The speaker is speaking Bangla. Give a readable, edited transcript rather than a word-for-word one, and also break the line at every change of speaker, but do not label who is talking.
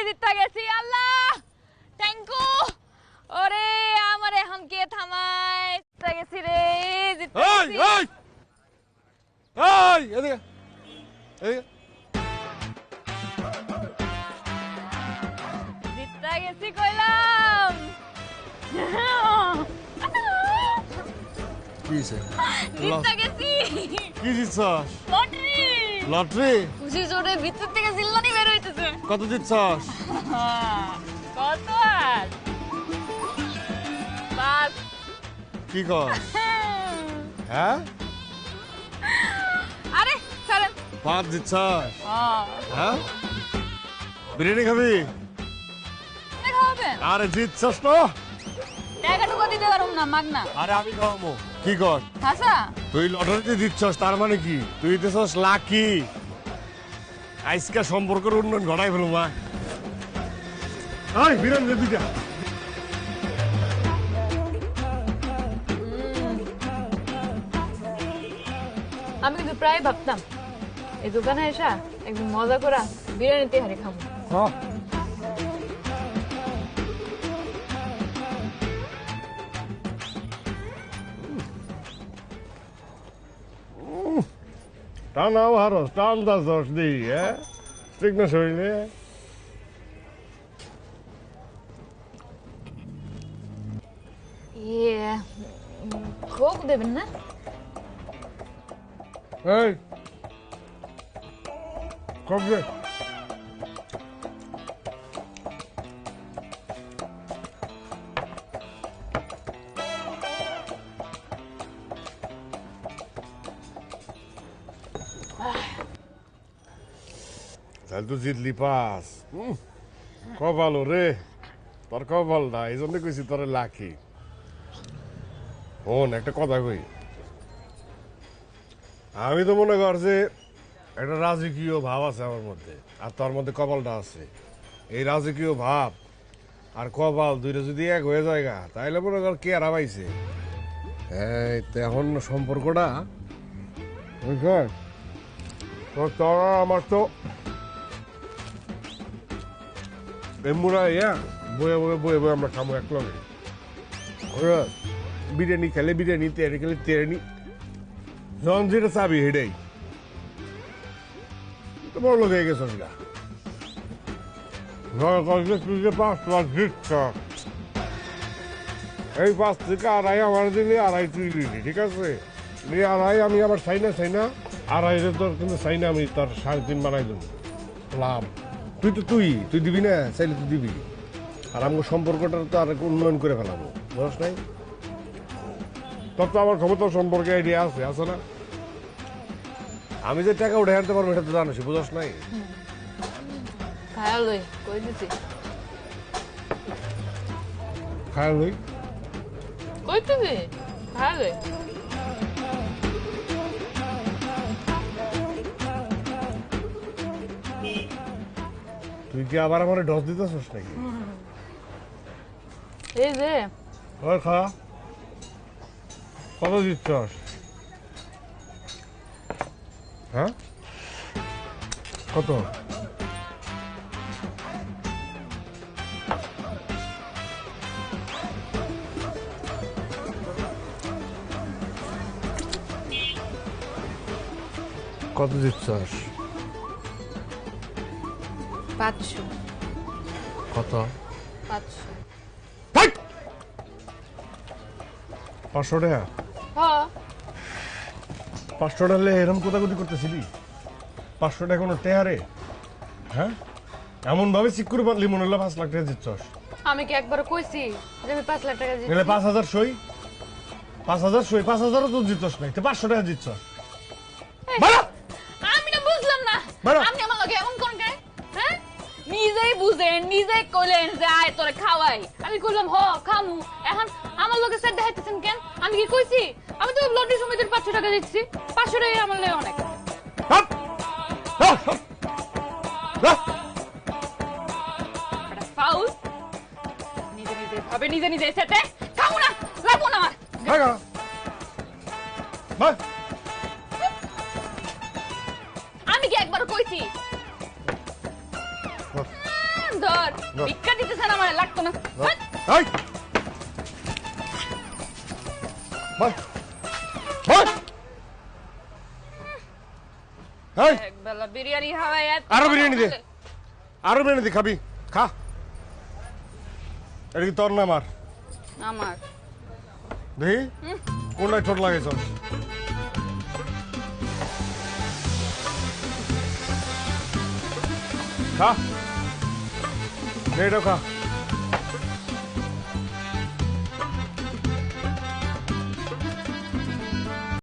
জিততে গেছি আল্লাহ থ্যাংক ইউ ওরে আমার এখন কে থামায় জিততে গেছি রে জিততে গেছি
এই এই এদিকে এই
জিততে গেছি কইলাম
কিছে
জিততে গেছি
কি জিতছস
লটারি
লটারি
খুশি জোরে ভিতর থেকে জিল্লানি বের হইতেছে
কত জিতছস
কত আর বাস
কি কর হ্যাঁ
আরে চলেন
5 জিতছস হ্যাঁ বিরিয়ানি খাবি
দেখা হবে
আরে জিতছস তো
টাকা টুকু দিতে পারুম না মাগনা
আরে আমি খাওয়াবো কি কর
হাসা
তুই লটারিতে দিচ্ছস তার মানে কি তুই দিতেছস লাকি আজকে সম্পর্কের উন্নয়ন ঘটাই ফেলু মা এই বিরিয়ানি দে দুইটা
আমি কিন্তু প্রায় ভাবতাম এই দোকানে এসা একদম মজা করা বিরিয়ানি তেহারি খাবো
হ্যাঁ টানাও হারস টানটা জস দিই হ্যাঁ ঠিক না শরীরে
ইয়ে কোক দেবেন না
এই কবে তাহলে তো জিতলি পাস কপাল রে তোর কপাল না এই জন্য কইছি তোর লাকি শোন একটা কথা কই আমি তো মনে কর যে একটা রাজকীয় ভাব আছে আমার মধ্যে আর তোর মধ্যে কপালটা আছে এই রাজকীয় ভাব আর কপাল দুইটা যদি এক হয়ে যায় তাইলে মনে কর কে আর পাইছে এই তো এখন সম্পর্কটা বুঝছেন তো তোরা আমার তো এমুরা ইয়া বয়ে বয়ে বয়ে বয়ে আমরা খাবো এক লগে বিরিয়ানি খেলে বিরিয়ানি তেয়ারি খেলে তেয়ারি যখন যেটা চাবি হেডেই তো বড় লোক হয়ে গেছিস গা তুই যে 5 লাখ জিতছ এই 5 থেকে আড়াই আমার দিলি আড়াই তুই দিলি ঠিক আছে আড়াই আমি আবার চাই না আড়াই তোর কিন্তু চাই না আমি তোর 3.5 বানাই দেবো লাভ তুই তো তুই দিবি না চাইলে তুই দিবি আর আমার সম্পর্কটা তো আর উন্নয়ন করে ফেলাবো বুঝস নাই তোর তো আমার ক্ষমতা সম্পর্কে আইডিয়া আছে না আমি যে টাকা উঠে আনতে পারবো এটা তো জানিস বুঝস নাই
খায়া লই কই দিছি
খায় লই
কই দিছি খায়া লই
তুই কি আবার আমার ডস দিতেছিস নাকি
এই যে
ওই খা কত দিচ্ছস হ্যাঁ কত কত দিচ্ছস
500
কত
500
500 টাকা
হ্যাঁ
500 টাকা এরকম কোথাকুতি করতেছিলি 500 টাকা কোনো টেহারে হ্যাঁ এমন ভাবে চিক করে পারলি মনে হলো 5 লাখ টাকা দিচ্ছস
আমি কি একবার কইছি যে আমি 5 লাখ টাকা দিচ্ছি
গেলে 5000 সই 5000 তো দিচ্ছস নাই তো 500 টাকা দিচ্ছস বলো
আমি না বুঝলাম না
বলো।
আপনি আমার লগে এমন কোন কে হ্যাঁ নিজেই বুঝেন নিজেই কইলেন যে আয় তোরে খাওয়াই আমি কইলাম হ খামু এখন আমার লগে সেট দেখাইতেছেন কেন আমি কি কইছি আমি তো লটারি সমিতির 500 টাকা দিচ্ছি 500 টাকা আমার লাগে অনেক ফাউল নিজে ভাবে নিজে সেটে খামু না লাগবো না আমার আমি কি একবার কইছি ধর
ধর।
ভিক্ষা দিতেছেন আমার লাগতো না হাট।
এই বল বল এই
একবেলা বিরিয়ানি খাওয়াই এত
আরো বিরিয়ানি দে আরো বিরিয়ানি দে খাবি খা এটা কি তোর না আমার
আমার
দেখি কোনটায় ঠোঁট লাগাইছ খা দে এটাও খা